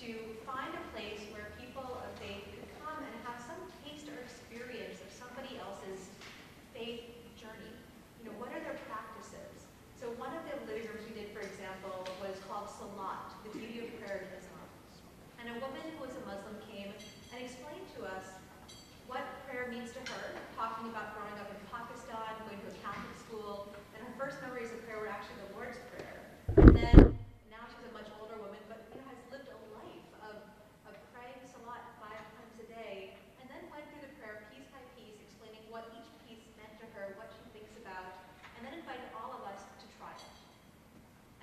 to find a place where people of faith could come and have some taste or experience of somebody else's faith journey. You know, what are their practices? So one of the living rooms we did, for example, was called Salat, the beauty of prayer in Islam. And a woman who was a Muslim came and explained to us what prayer means to her, talking about growing up in Pakistan, going to a Catholic school, and her first memories of prayer were actually the Lord's Prayer. And then, now she's a much older woman, but has lived a life of praying Salat 5 times a day, and then went through the prayer piece by piece, explaining what each piece meant to her, what she thinks about, and then invited all of us to try it.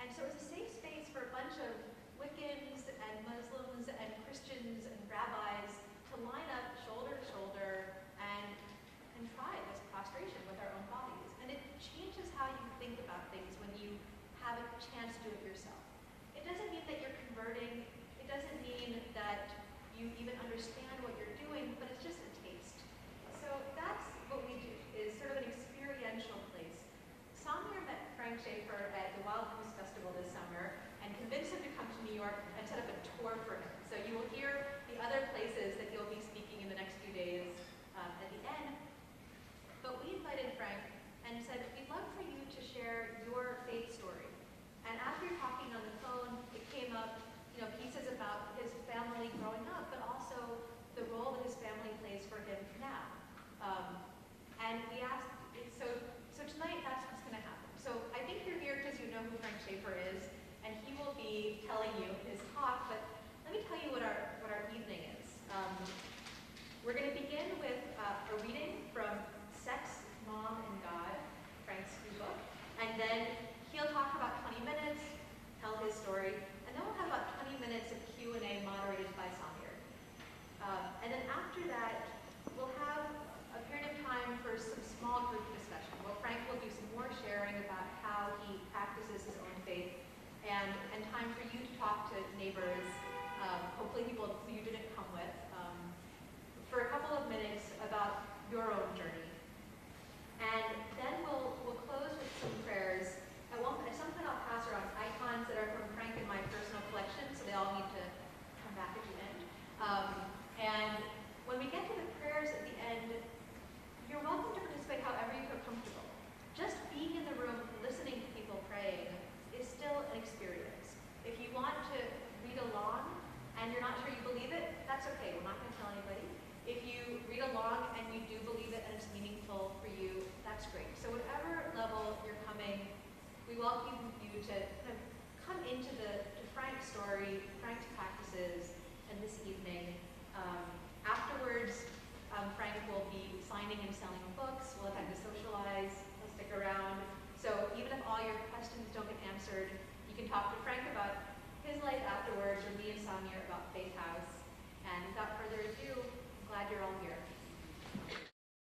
And so it was a safe space for a bunch of Wiccans and Muslims and Christians and rabbis to line up shoulder to shoulder and try this prostration with our own bodies. And it changes how you think about things when you have a chance to do it yourself. It doesn't mean that you're converting. It doesn't mean that you even understand what you're doing, but it's just a taste. So that's what we do, is sort of an experiential place. Samir met Frank Schaeffer at the Wild Goose Festival this summer and convinced him to come to New York and set up a tour for him. So you will hear the other places that he'll be speaking in the next few days at the end. But we invited Frank and said, we'd love for you to share your faith story. And after talking on the phone, it came up, pieces about his family growing up, but also the role that his family plays for him now. And we asked, so tonight that's what's going to happen. So I think you're here because you know who Frank Schaeffer is, and he will be telling you his talk, but let me tell you what our evening is. We're going to begin with a reading from Sex, Mom, and God, Frank's new book, and then he'll talk about 20 minutes, tell his story, and then we'll have about 20 minutes of Q&A moderated by Samir. And then after that, we'll have a period of time for some small group discussion, where Frank will do some more sharing about how he practices his own faith, and time for you to talk to neighbors, hopefully people who you didn't come with, for a couple of minutes about your own journey. And then we'll close with some prayers. At some point I'll pass around icons that are from Frank and my personal collection, so they all need to come back at the end. And when we get to the prayers at the end, you're welcome to participate however you feel comfortable. Just being in the room, listening to people praying, is still an experience. If you want to read along and you're not sure you believe it, that's okay. We're not going to tell anybody. If you read along and you do believe it and it's meaningful for you, that's great. So whatever level you're coming, we welcome you to kind of come into to Frank's story, Frank's practices, and this evening. Afterwards, Frank will be signing and selling books. We'll have time to socialize. He'll stick around. So even if all your questions don't get answered, you can talk to Frank about his life afterwards, or me and Samir about Faith House. And without further ado, I'm glad you're all here.